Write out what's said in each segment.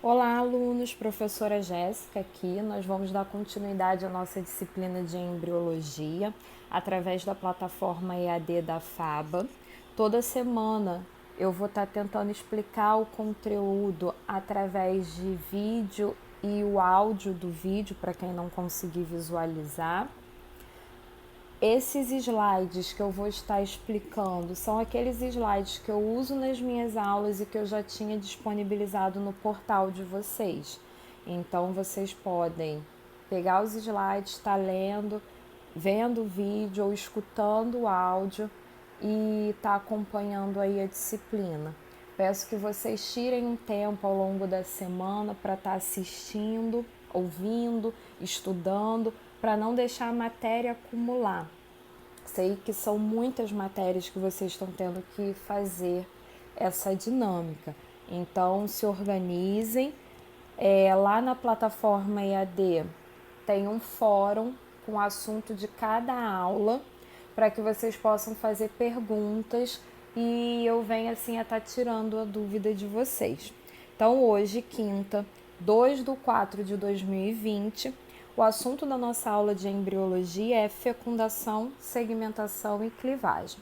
Olá, alunos, professora Jéssica aqui. Nós vamos dar continuidade à nossa disciplina de embriologia através da plataforma EAD da FABA. Toda semana eu vou estar tentando explicar o conteúdo através de vídeo e o áudio do vídeo para quem não conseguir visualizar. Esses slides que eu vou estar explicando são aqueles slides que eu uso nas minhas aulas e que eu já tinha disponibilizado no portal de vocês. Então, vocês podem pegar os slides, estar lendo, vendo o vídeo ou escutando o áudio e estar acompanhando aí a disciplina. Peço que vocês tirem um tempo ao longo da semana para estar assistindo, ouvindo, estudando, para não deixar a matéria acumular. Sei que são muitas matérias que vocês estão tendo que fazer essa dinâmica. Então, se organizem. Lá na plataforma EAD tem um fórum com o assunto de cada aula para que vocês possam fazer perguntas e eu venho assim a estar tirando a dúvida de vocês. Então, hoje, quinta, 2/4/2020, o assunto da nossa aula de embriologia é fecundação, segmentação e clivagem.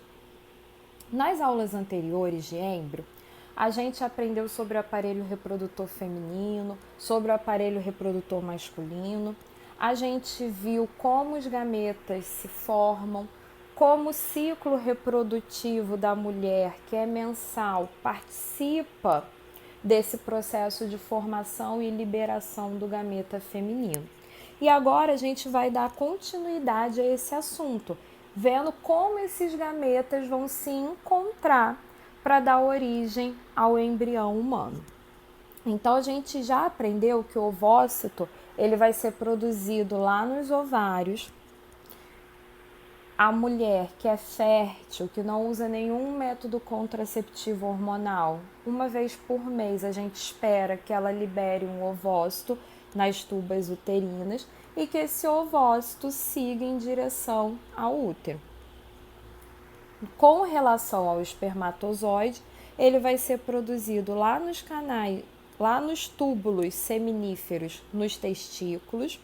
Nas aulas anteriores de embrio, a gente aprendeu sobre o aparelho reprodutor feminino, sobre o aparelho reprodutor masculino. A gente viu como os gametas se formam, como o ciclo reprodutivo da mulher, que é mensal, participa desse processo de formação e liberação do gameta feminino. E agora a gente vai dar continuidade a esse assunto, vendo como esses gametas vão se encontrar para dar origem ao embrião humano. Então a gente já aprendeu que o ovócito ele vai ser produzido lá nos ovários. A mulher que é fértil, que não usa nenhum método contraceptivo hormonal, uma vez por mês a gente espera que ela libere um ovócito nas tubas uterinas e que esse ovócito siga em direção ao útero. Com relação ao espermatozoide, ele vai ser produzido lá nos canais, lá nos túbulos seminíferos, nos testículos.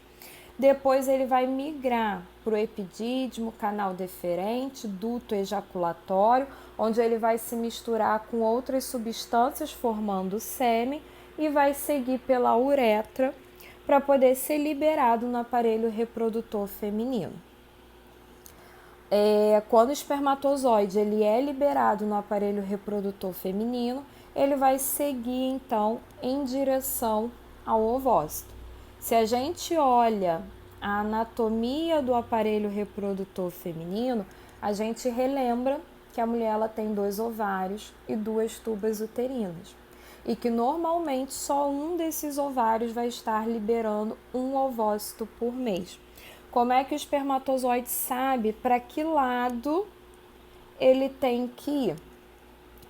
Depois ele vai migrar para o epidídimo, canal deferente, duto ejaculatório, onde ele vai se misturar com outras substâncias formando sêmen e vai seguir pela uretra para poder ser liberado no aparelho reprodutor feminino. Quando o espermatozoide ele é liberado no aparelho reprodutor feminino, ele vai seguir então em direção ao ovócito. Se a gente olha a anatomia do aparelho reprodutor feminino, a gente relembra que a mulher ela tem 2 ovários e 2 tubas uterinas. E que normalmente só um desses ovários vai estar liberando um ovócito por mês. Como é que o espermatozoide sabe para que lado ele tem que ir?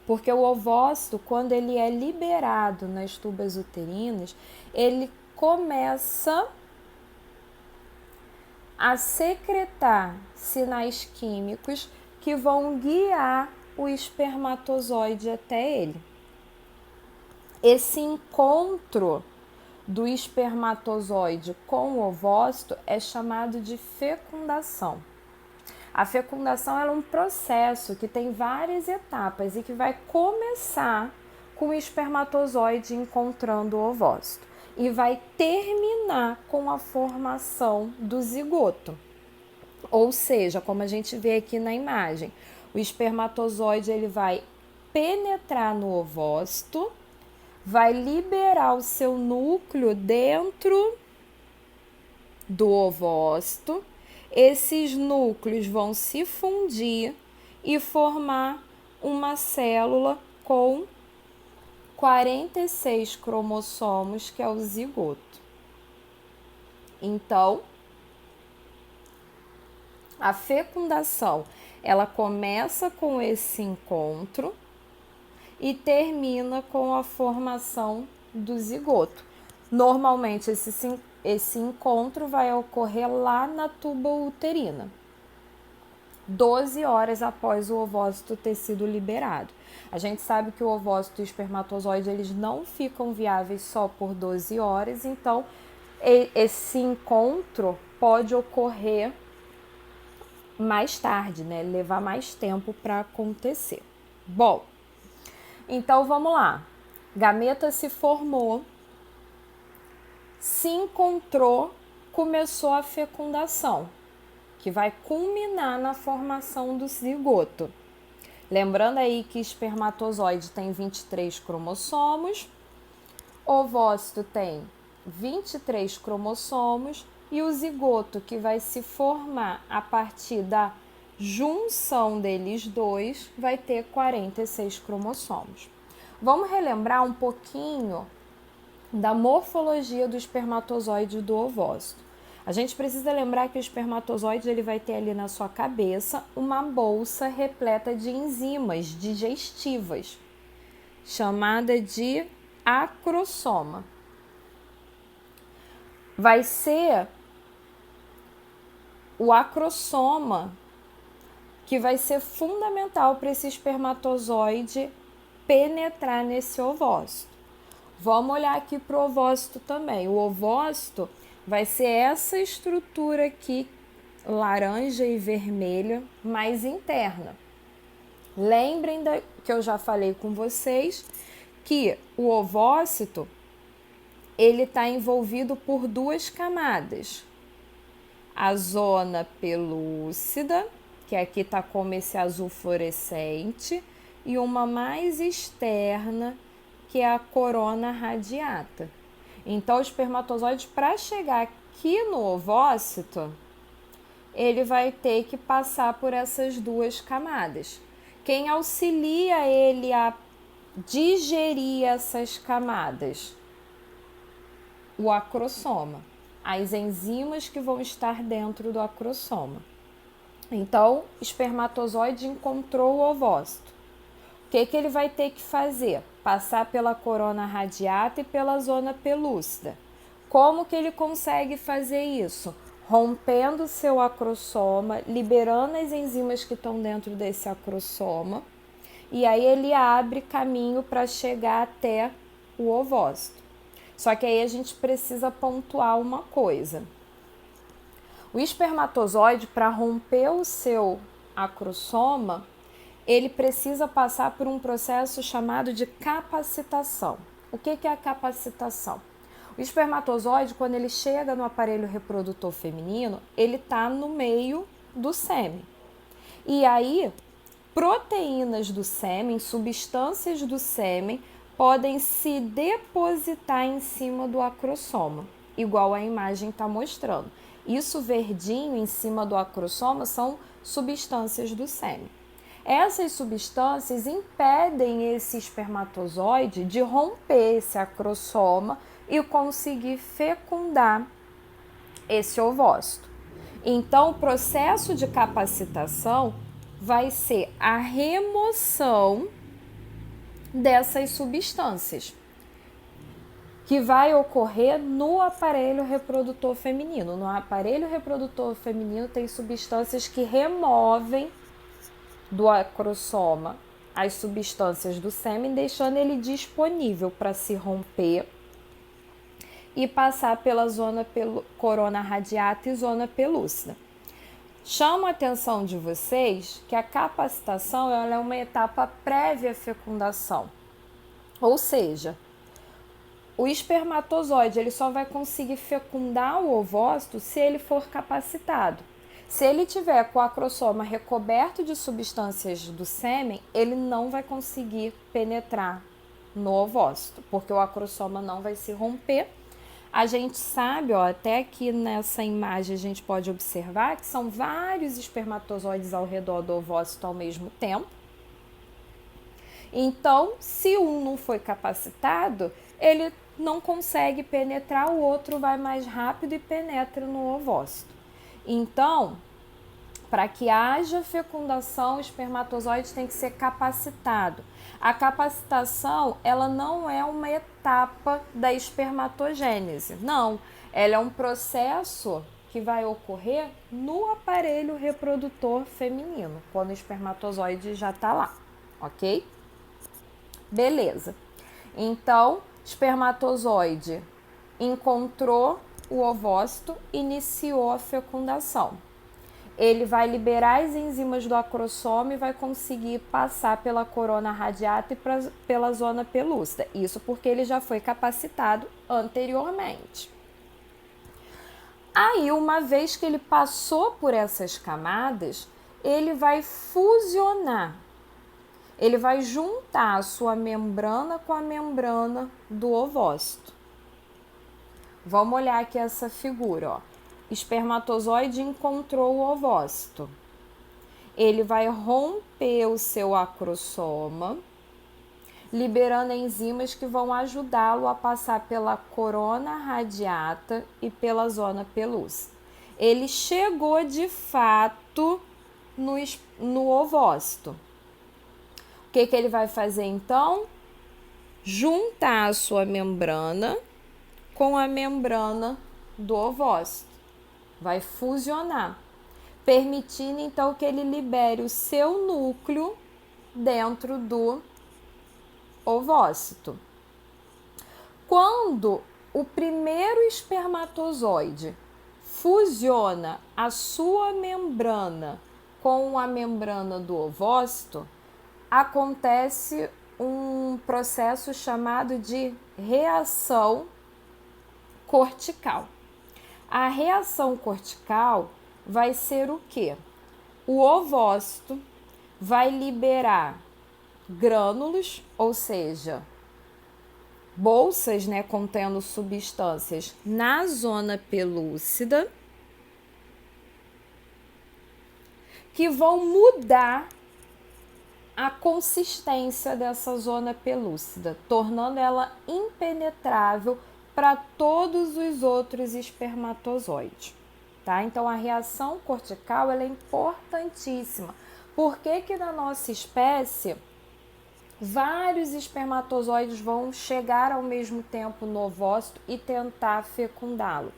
Porque o ovócito, quando ele é liberado nas tubas uterinas, ele começa a secretar sinais químicos que vão guiar o espermatozoide até ele. Esse encontro do espermatozoide com o ovócito é chamado de fecundação. A fecundação é um processo que tem várias etapas e que vai começar com o espermatozoide encontrando o ovócito e vai terminar com a formação do zigoto. Ou seja, como a gente vê aqui na imagem, o espermatozoide ele vai penetrar no ovócito, vai liberar o seu núcleo dentro do ovócito. Esses núcleos vão se fundir e formar uma célula com 46 cromossomos, que é o zigoto. Então, a fecundação, ela começa com esse encontro e termina com a formação do zigoto. Normalmente, esse encontro vai ocorrer lá na tuba uterina. 12 horas após o ovócito ter sido liberado. A gente sabe que o ovócito e o espermatozoide eles não ficam viáveis só por 12 horas, então esse encontro pode ocorrer mais tarde, né? Levar mais tempo para acontecer. Bom, então vamos lá. Gameta se formou, se encontrou, começou a fecundação, que vai culminar na formação do zigoto. Lembrando aí que espermatozoide tem 23 cromossomos, ovócito tem 23 cromossomos e o zigoto, que vai se formar a partir da junção deles dois, vai ter 46 cromossomos. Vamos relembrar um pouquinho da morfologia do espermatozoide e do ovócito. A gente precisa lembrar que o espermatozoide ele vai ter ali na sua cabeça uma bolsa repleta de enzimas digestivas, chamada de acrossoma. Vai ser o acrossoma que vai ser fundamental para esse espermatozoide penetrar nesse ovócito. Vamos olhar aqui para o ovócito também. O ovócito vai ser essa estrutura aqui, laranja e vermelha, mais interna. Lembrem que eu já falei com vocês que o ovócito ele está envolvido por duas camadas. A zona pelúcida, que aqui está como esse azul fluorescente, e uma mais externa, que é a corona radiata. Então, o espermatozoide, para chegar aqui no ovócito, ele vai ter que passar por essas duas camadas. Quem auxilia ele a digerir essas camadas? O acrossoma. As enzimas que vão estar dentro do acrossoma. Então, o espermatozoide encontrou o ovócito. O que ele vai ter que fazer? Passar pela corona radiata e pela zona pelúcida. Como que ele consegue fazer isso? Rompendo seu acrossoma, liberando as enzimas que estão dentro desse acrossoma, e aí ele abre caminho para chegar até o ovócito. Só que aí a gente precisa pontuar uma coisa. O espermatozoide, para romper o seu acrossoma, ele precisa passar por um processo chamado de capacitação. O que é a capacitação? O espermatozoide, quando ele chega no aparelho reprodutor feminino, ele está no meio do sêmen. E aí, proteínas do sêmen, substâncias do sêmen, podem se depositar em cima do acrossoma, igual a imagem está mostrando. Isso verdinho em cima do acrossoma são substâncias do sêmen. Essas substâncias impedem esse espermatozoide de romper esse acrossoma e conseguir fecundar esse ovócito. Então, o processo de capacitação vai ser a remoção dessas substâncias, que vai ocorrer no aparelho reprodutor feminino. No aparelho reprodutor feminino tem substâncias que removem do acrossoma as substâncias do sêmen, deixando ele disponível para se romper e passar pela zona corona radiata e zona pelúcida. Chamo a atenção de vocês que a capacitação ela é uma etapa prévia à fecundação, ou seja, o espermatozoide ele só vai conseguir fecundar o ovócito se ele for capacitado. Se ele tiver com o acrossoma recoberto de substâncias do sêmen, ele não vai conseguir penetrar no ovócito, porque o acrossoma não vai se romper. A gente sabe, até aqui nessa imagem a gente pode observar que são vários espermatozoides ao redor do ovócito ao mesmo tempo. Então, se um não foi capacitado, ele não consegue penetrar, o outro vai mais rápido e penetra no ovócito. Então, para que haja fecundação, o espermatozoide tem que ser capacitado. A capacitação, ela não é uma etapa da espermatogênese, não. Ela é um processo que vai ocorrer no aparelho reprodutor feminino, quando o espermatozoide já está lá, ok? Beleza. Então, espermatozoide encontrou o ovócito, iniciou a fecundação. Ele vai liberar as enzimas do acrossoma e vai conseguir passar pela corona radiata e pela zona pelúcida. Isso porque ele já foi capacitado anteriormente. Aí, uma vez que ele passou por essas camadas, ele vai fusionar. Ele vai juntar a sua membrana com a membrana do ovócito. Vamos olhar aqui essa figura, ó. Espermatozoide encontrou o ovócito. Ele vai romper o seu acrossoma, liberando enzimas que vão ajudá-lo a passar pela corona radiata e pela zona pelúcida. Ele chegou de fato no ovócito. O que ele vai fazer então? Juntar a sua membrana com a membrana do ovócito. Vai fusionar, permitindo então que ele libere o seu núcleo dentro do ovócito. Quando o primeiro espermatozoide fusiona a sua membrana com a membrana do ovócito, acontece um processo chamado de reação cortical. A reação cortical vai ser o quê? O ovócito vai liberar grânulos, ou seja, bolsas, contendo substâncias na zona pelúcida, que vão mudar a consistência dessa zona pelúcida, tornando ela impenetrável para todos os outros espermatozoides, tá? Então, a reação cortical ela é importantíssima. Por que na nossa espécie vários espermatozoides vão chegar ao mesmo tempo no ovócito e tentar fecundá-lo?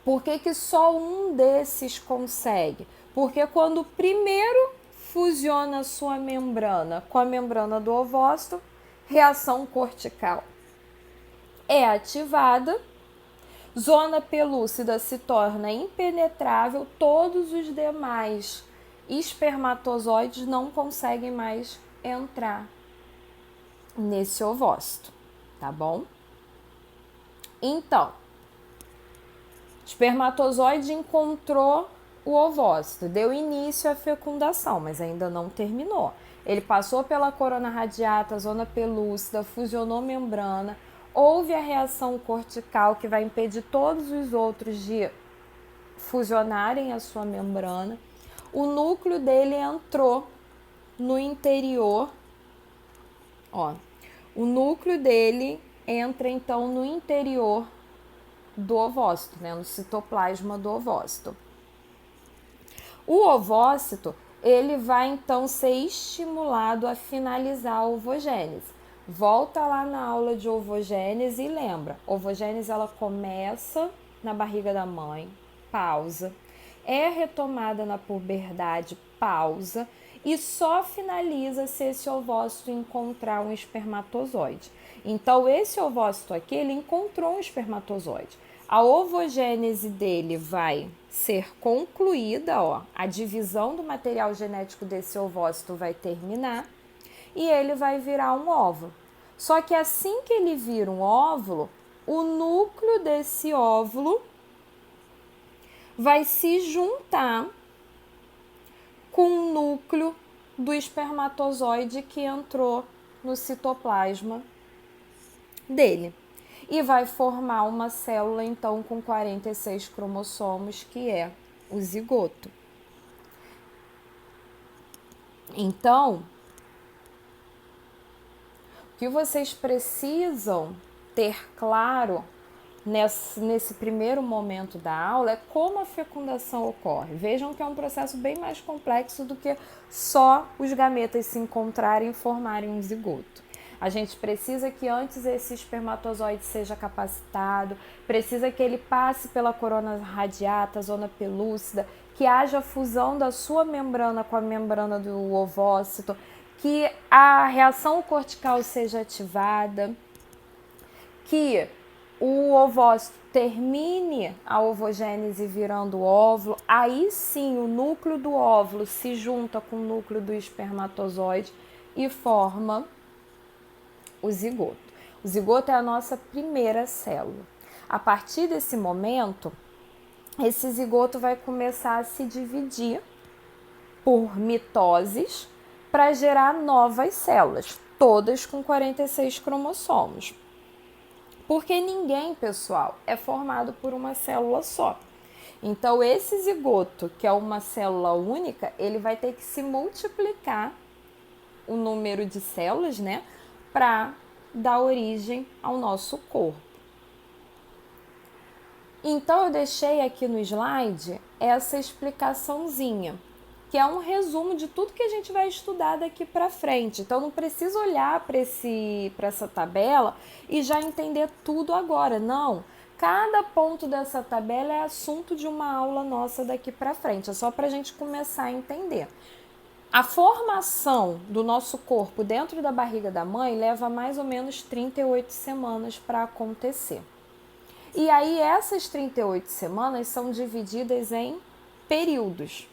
Por que só um desses consegue? Porque quando o primeiro fusiona a sua membrana com a membrana do ovócito, reação cortical é ativada, zona pelúcida se torna impenetrável, todos os demais espermatozoides não conseguem mais entrar nesse ovócito, tá bom? Então, o espermatozoide encontrou o ovócito, deu início à fecundação, mas ainda não terminou. Ele passou pela corona radiata, zona pelúcida, fusionou membrana, houve a reação cortical que vai impedir todos os outros de fusionarem a sua membrana. O núcleo dele entrou no interior, ó. O núcleo dele entra então no interior do ovócito, no citoplasma do ovócito. O ovócito, ele vai então ser estimulado a finalizar a ovogênese. Volta lá na aula de ovogênese e lembra, ovogênese ela começa na barriga da mãe, pausa, é retomada na puberdade, pausa, e só finaliza se esse ovócito encontrar um espermatozoide. Então, esse ovócito aqui, ele encontrou um espermatozoide. A ovogênese dele vai ser concluída, ó, a divisão do material genético desse ovócito vai terminar e ele vai virar um óvulo. Só que assim que ele vira um óvulo, o núcleo desse óvulo vai se juntar com o núcleo do espermatozoide que entrou no citoplasma dele. E vai formar uma célula, então, com 46 cromossomos, que é o zigoto. Então, o que vocês precisam ter claro nesse primeiro momento da aula é como a fecundação ocorre. Vejam que é um processo bem mais complexo do que só os gametas se encontrarem e formarem um zigoto. A gente precisa que antes esse espermatozoide seja capacitado, precisa que ele passe pela corona radiata, zona pelúcida, que haja fusão da sua membrana com a membrana do ovócito, que a reação cortical seja ativada, que o ovócito termine a ovogênese virando óvulo, aí sim o núcleo do óvulo se junta com o núcleo do espermatozoide e forma o zigoto. O zigoto é a nossa primeira célula. A partir desse momento, esse zigoto vai começar a se dividir por mitoses para gerar novas células, todas com 46 cromossomos. Porque ninguém, pessoal, é formado por uma célula só. Então, esse zigoto, que é uma célula única, ele vai ter que se multiplicar o número de células, né, para dar origem ao nosso corpo. Então, eu deixei aqui no slide essa explicaçãozinha, que é um resumo de tudo que a gente vai estudar daqui para frente. Então, não precisa olhar para essa tabela e já entender tudo agora, não. Cada ponto dessa tabela é assunto de uma aula nossa daqui para frente, é só para a gente começar a entender. A formação do nosso corpo dentro da barriga da mãe leva mais ou menos 38 semanas para acontecer. E aí, essas 38 semanas são divididas em períodos.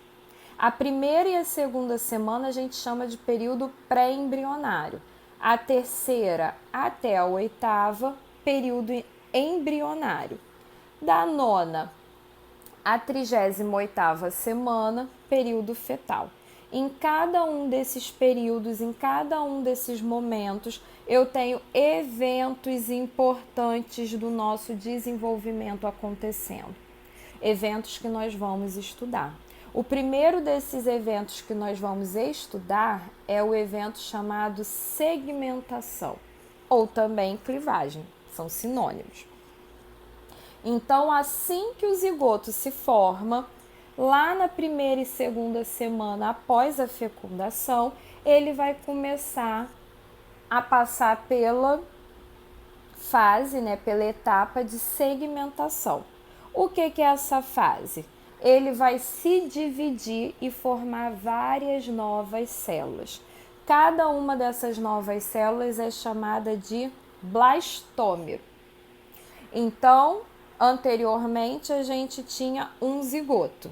A primeira e a segunda semana a gente chama de período pré-embrionário. A terceira até a oitava, período embrionário. Da nona à 38ª semana, período fetal. Em cada um desses períodos, em cada um desses momentos, eu tenho eventos importantes do nosso desenvolvimento acontecendo. Eventos que nós vamos estudar. O primeiro desses eventos que nós vamos estudar é o evento chamado segmentação, ou também clivagem, são sinônimos. Então, assim que o zigoto se forma, lá na primeira e segunda semana após a fecundação, ele vai começar a passar pela fase, né, pela etapa de segmentação. O que é essa fase? Ele vai se dividir e formar várias novas células. Cada uma dessas novas células é chamada de blastômero. Então, anteriormente a gente tinha um zigoto.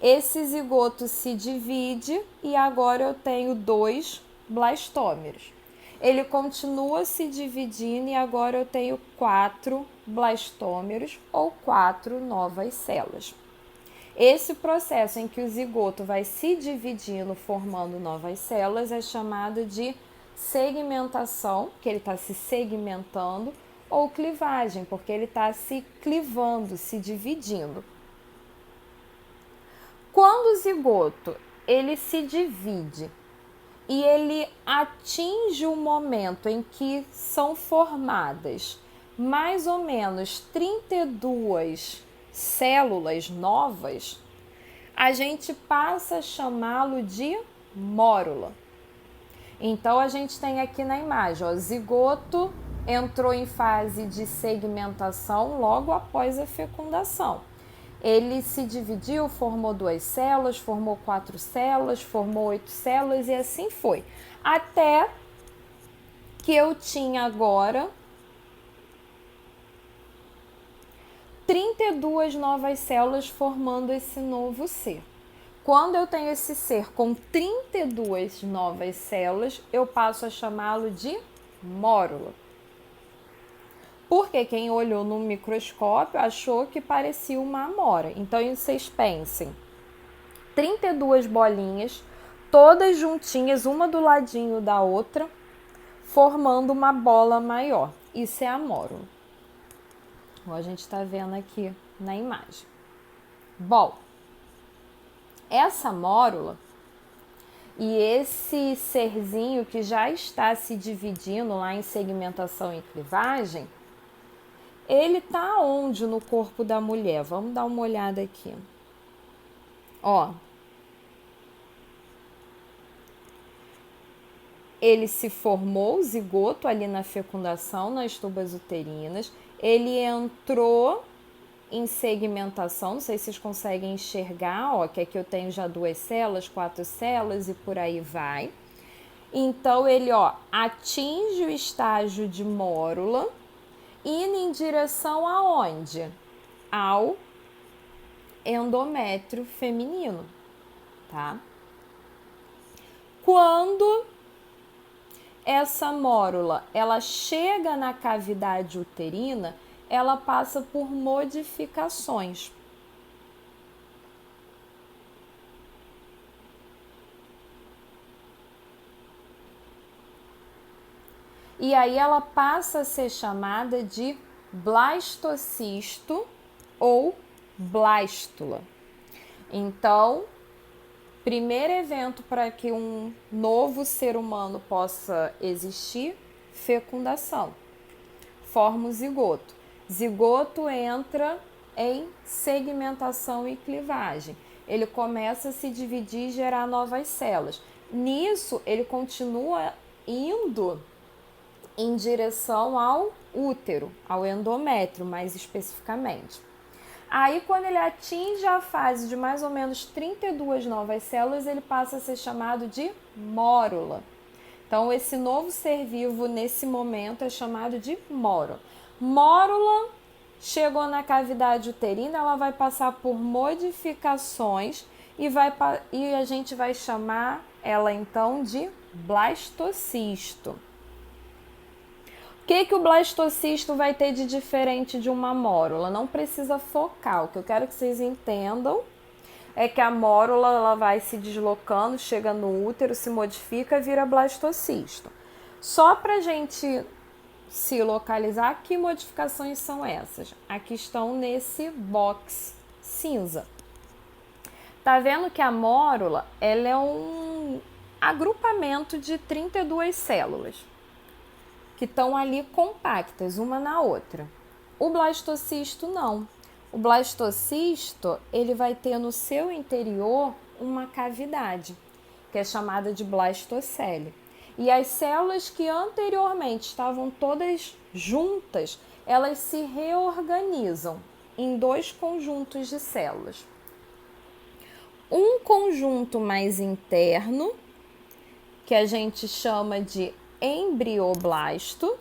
Esse zigoto se divide e agora eu tenho 2 blastômeros. Ele continua se dividindo e agora eu tenho 4 blastômeros ou 4 novas células. Esse processo em que o zigoto vai se dividindo, formando novas células, é chamado de segmentação, que ele está se segmentando, ou clivagem, porque ele está se clivando, se dividindo. Quando o zigoto ele se divide e ele atinge o momento em que são formadas mais ou menos 32 células novas, a gente passa a chamá-lo de mórula. Então, a gente tem aqui na imagem, ó, zigoto entrou em fase de segmentação logo após a fecundação. Ele se dividiu, formou 2 células, formou 4 células, formou 8 células e assim foi. Até que eu tinha agora 32 novas células formando esse novo ser. Quando eu tenho esse ser com 32 novas células, eu passo a chamá-lo de mórula. Porque quem olhou no microscópio achou que parecia uma amora. Então, vocês pensem, 32 bolinhas, todas juntinhas, uma do ladinho da outra, formando uma bola maior. Isso é a mórula. Como a gente está vendo aqui na imagem. Bom, essa mórula e esse serzinho que já está se dividindo lá em segmentação e clivagem, ele está onde no corpo da mulher? Vamos dar uma olhada aqui. Ó. ele se formou, o zigoto, ali na fecundação, nas tubas uterinas, ele entrou em segmentação, não sei se vocês conseguem enxergar, ó, que aqui eu tenho já 2 células, 4 células e por aí vai. Então, ele, ó, atinge o estágio de mórula, indo em direção aonde? Ao endométrio feminino, tá? Quando essa mórula, ela chega na cavidade uterina, ela passa por modificações. E aí ela passa a ser chamada de blastocisto ou blástula. Então, primeiro evento para que um novo ser humano possa existir, fecundação. Forma o zigoto. Zigoto entra em segmentação e clivagem. Ele começa a se dividir e gerar novas células. Nisso, ele continua indo em direção ao útero, ao endométrio, mais especificamente. Aí, quando ele atinge a fase de mais ou menos 32 novas células, ele passa a ser chamado de mórula. Então, esse novo ser vivo, nesse momento, é chamado de mórula. Mórula chegou na cavidade uterina, ela vai passar por modificações e a gente vai chamar ela, então, de blastocisto. O que o blastocisto vai ter de diferente de uma mórula? Não precisa focar. O que eu quero que vocês entendam é que a mórula ela vai se deslocando, chega no útero, se modifica e vira blastocisto. Só para a gente se localizar, que modificações são essas? Aqui estão nesse box cinza. Tá vendo que a mórula ela é um agrupamento de 32 células que estão ali compactas, uma na outra. O blastocisto não. O blastocisto, ele vai ter no seu interior uma cavidade, que é chamada de blastocele. E as células que anteriormente estavam todas juntas, elas se reorganizam em 2 conjuntos de células. Um conjunto mais interno, que a gente chama de embrioblasto,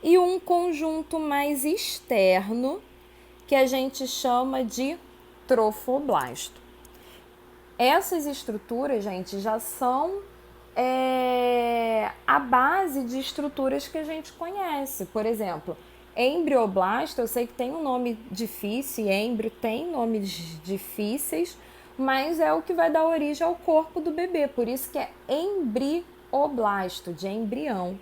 e um conjunto mais externo, que a gente chama de trofoblasto. Essas estruturas, gente, já são a base de estruturas que a gente conhece. Por exemplo, embrioblasto, eu sei que tem um nome difícil, embrio tem nomes difíceis, mas é o que vai dar origem ao corpo do bebê, por isso que é embrioblasto, de embrião.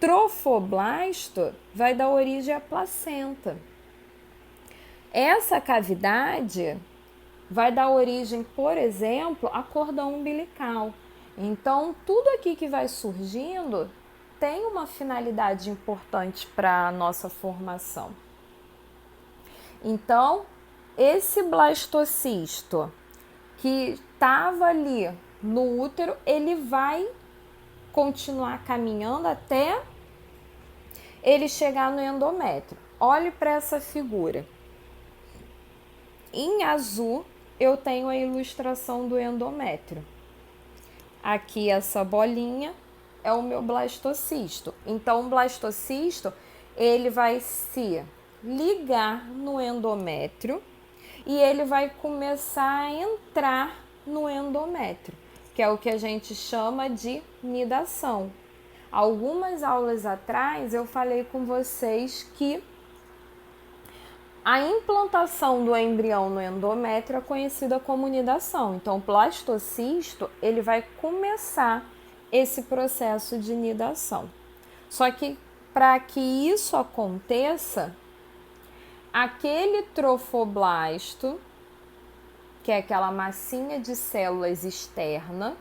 Trofoblasto vai dar origem à placenta. Essa cavidade vai dar origem, por exemplo, a cordão umbilical. Então, tudo aqui que vai surgindo tem uma finalidade importante para a nossa formação. Então, esse blastocisto que estava ali no útero, ele vai continuar caminhando até ele chegar no endométrio. Olhe para essa figura. Em azul, eu tenho a ilustração do endométrio. Aqui essa bolinha é o meu blastocisto. Então, o blastocisto, ele vai se ligar no endométrio e ele vai começar a entrar no endométrio, que é o que a gente chama de nidação. Algumas aulas atrás eu falei com vocês que a implantação do embrião no endométrio é conhecida como nidação. Então, o blastocisto, ele vai começar esse processo de nidação. Só que para que isso aconteça, aquele trofoblasto, que é aquela massinha de células externa,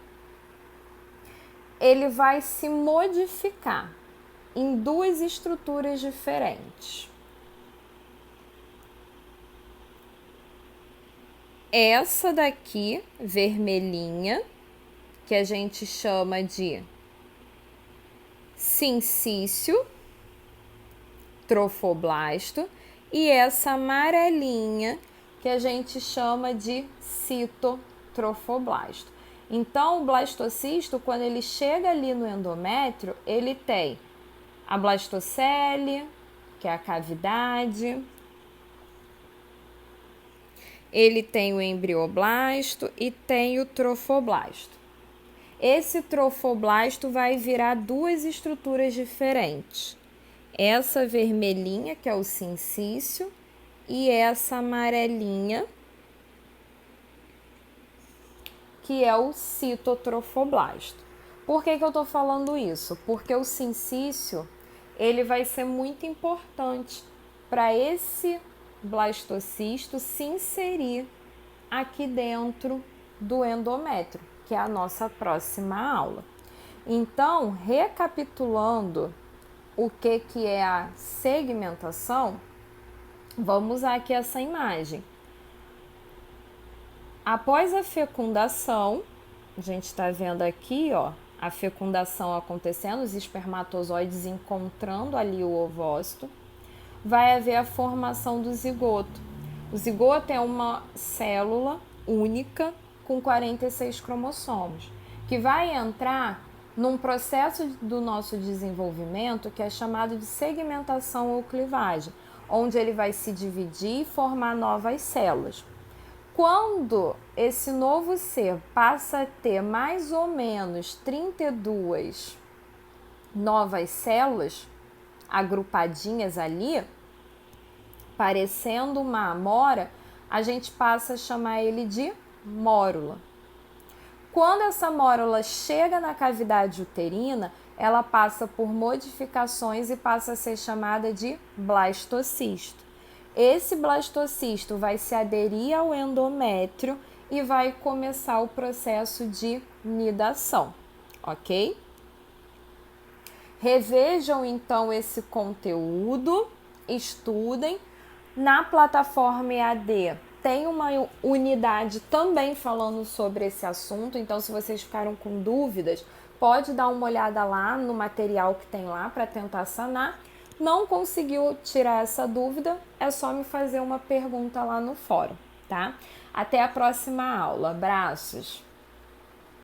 ele vai se modificar em 2 estruturas diferentes. Essa daqui, vermelhinha, que a gente chama de sincício, trofoblasto, e essa amarelinha que a gente chama de citotrofoblasto. Então, o blastocisto, quando ele chega ali no endométrio, ele tem a blastocele, que é a cavidade, ele tem o embrioblasto e tem o trofoblasto. Esse trofoblasto vai virar duas estruturas diferentes. Essa vermelhinha, que é o sincício, e essa amarelinha, que é o citotrofoblasto. Por que eu estou falando isso? Porque o sincício, ele vai ser muito importante para esse blastocisto se inserir aqui dentro do endométrio, que é a nossa próxima aula. Então, recapitulando o que é a segmentação, vamos usar aqui essa imagem. Após a fecundação, a gente está vendo aqui, ó, a fecundação acontecendo, os espermatozoides encontrando ali o ovócito, vai haver a formação do zigoto. O zigoto é uma célula única com 46 cromossomos, que vai entrar num processo do nosso desenvolvimento que é chamado de segmentação ou clivagem, onde ele vai se dividir e formar novas células. Quando esse novo ser passa a ter mais ou menos 32 novas células agrupadinhas ali, parecendo uma amora, a gente passa a chamar ele de mórula. Quando essa mórula chega na cavidade uterina, ela passa por modificações e passa a ser chamada de blastocisto. Esse blastocisto vai se aderir ao endométrio e vai começar o processo de nidação, ok? Revejam então esse conteúdo, estudem. Na plataforma EAD tem uma unidade também falando sobre esse assunto, então se vocês ficaram com dúvidas, pode dar uma olhada lá no material que tem lá para tentar sanar. Não conseguiu tirar essa dúvida, é só me fazer uma pergunta lá no fórum, tá? Até a próxima aula. Abraços!